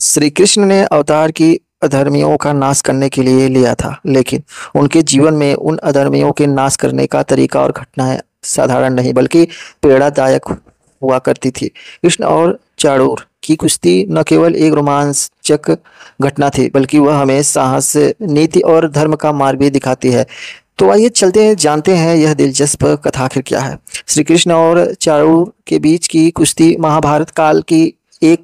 श्री कृष्ण ने अवतार की अधर्मियों का नाश करने के लिए लिया था, लेकिन उनके जीवन में उन अधर्मियों के नाश करने का तरीका और घटनाएं साधारण नहीं बल्कि प्रेरणादायक हुआ करती थी। कृष्ण और चाणूर की कुश्ती न केवल एक रोमांचक घटना थी, बल्कि वह हमें साहस, नीति और धर्म का मार्ग भी दिखाती है। तो आइए चलते हैं, जानते हैं यह दिलचस्प कथा आखिर क्या है। श्री कृष्ण और चाणूर के बीच की कुश्ती महाभारत काल की एक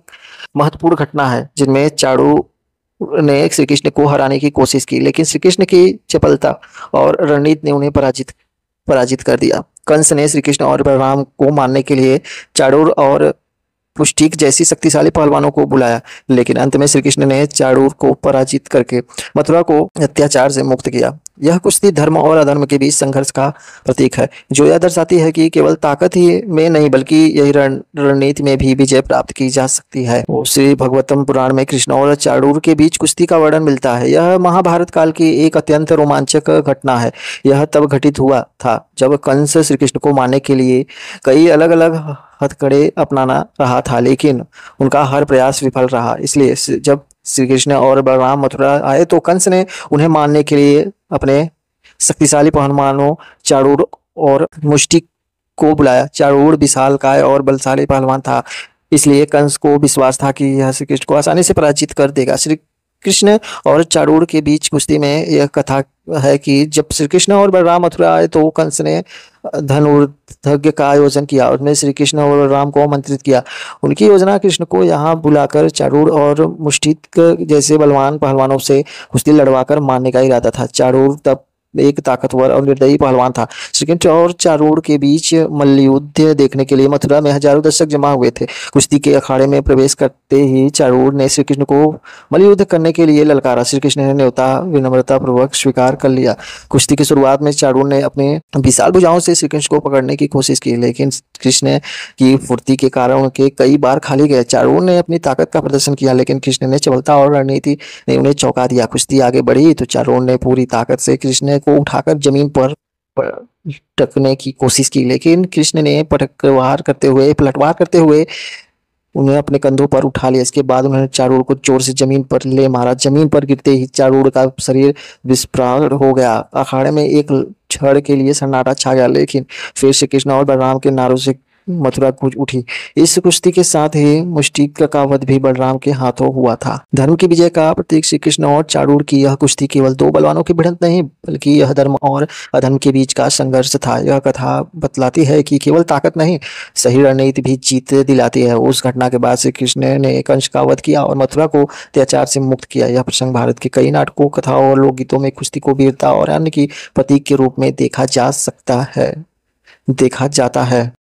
महत्वपूर्ण घटना है, जिनमें चाणूर ने श्री कृष्ण को हराने की कोशिश की, लेकिन श्री कृष्ण की चपलता और रणनीति ने उन्हें पराजित पराजित कर दिया। कंस ने श्री कृष्ण और बलराम को मारने के लिए चाणूर और पुष्टिक जैसी शक्तिशाली पहलवानों को बुलाया, लेकिन अंत में श्री कृष्ण ने चाणूर को पराजित करके मथुरा को अत्याचार से मुक्त किया। यह कुश्ती धर्म और अधर्म के बीच संघर्ष का प्रतीक है, जो यह दर्शाती है कि केवल ताकत ही में नहीं बल्कि यही रणनीति में भी विजय प्राप्त की जा सकती है। श्री भगवतम पुराण में कृष्ण और चाणूर के बीच कुश्ती का वर्णन मिलता है। यह महाभारत काल की एक अत्यंत रोमांचक घटना है। यह तब घटित हुआ था जब कंस श्री कृष्ण को मारने के लिए कई अलग अलग हथकड़े अपनाना रहा था, लेकिन उनका हर प्रयास विफल रहा। इसलिए जब श्री कृष्ण और बलराम मथुरा आए तो कंस ने उन्हें मारने के लिए अपने शक्तिशाली पहलवानों चाणूर और मुष्टिक को बुलाया। चाणूर विशालकाय और बलशाली पहलवान था, इसलिए कंस को विश्वास था कि यह श्री कृष्ण को आसानी से पराजित कर देगा। श्री कृष्ण और चाणूर के बीच कुश्ती में यह कथा है कि जब श्री कृष्ण और बलराम मथुरा आए तो कंस ने धनुर्यज्ञ का आयोजन किया, उसमें श्री कृष्ण और बलराम को आमंत्रित किया। उनकी योजना कृष्ण को यहाँ बुलाकर चाणूर और मुष्टिक जैसे बलवान पहलवानों से कुश्ती लड़वाकर मारने का इरादा था। चाणूर तब एक ताकतवर और निर्दयी पहलवान था। श्री कृष्ण और चाणूर के बीच मल्लयुद्ध देखने के लिए मथुरा में हजारों दर्शक जमा हुए थे। कुश्ती के अखाड़े में प्रवेश करते ही चाणूर ने श्री कृष्ण को मल्लयुद्ध करने के लिए ललकारा। श्री कृष्ण ने न्योता विनम्रता पूर्वक स्वीकार कर लिया। कुश्ती की शुरुआत में चाणूर ने अपने विशाल भुजाओं से श्री कृष्ण को पकड़ने की कोशिश की, लेकिन कृष्ण की फुर्ती के कारण उनके कई बार खाली गए। चाणूर ने अपनी ताकत का प्रदर्शन किया, लेकिन कृष्ण ने चपलता और रणनीति ने उन्हें चौंका दिया। कुश्ती आगे बढ़ी तो चाणूर ने पूरी ताकत से कृष्ण को उठाकर जमीन पर पटकने की कोशिश की, लेकिन कृष्ण ने पलटवार करते हुए उन्हें अपने कंधों पर उठा लिया। इसके बाद उन्होंने चाणूर को जोर से जमीन पर ले मारा। जमीन पर गिरते ही चाणूर का शरीर विस्फार हो गया। अखाड़े में एक क्षण के लिए सन्नाटा छा गया, लेकिन फिर श्री कृष्ण और बलराम के नारों से मथुरा गूंज उठी। इस कुश्ती के साथ ही मुष्टिक का वध भी बलराम के हाथों हुआ था। धर्म की विजय का प्रतीक श्री कृष्ण और चाणूर की यह कुश्ती केवल दो बलवानों की भिड़ंत नहीं, बल्कि यह धर्म और अधर्म के बीच का संघर्ष था। यह कथा बतलाती है कि केवल ताकत नहीं, सही रणनीति भी जीत दिलाती है। उस घटना के बाद श्री कृष्ण ने कंस का वध किया और मथुरा को अत्याचार से मुक्त किया। यह प्रसंग भारत के कई नाटकों, कथाओं और लोकगीतों में कुश्ती को वीरता और अन्य की प्रतीक के रूप में देखा जाता है।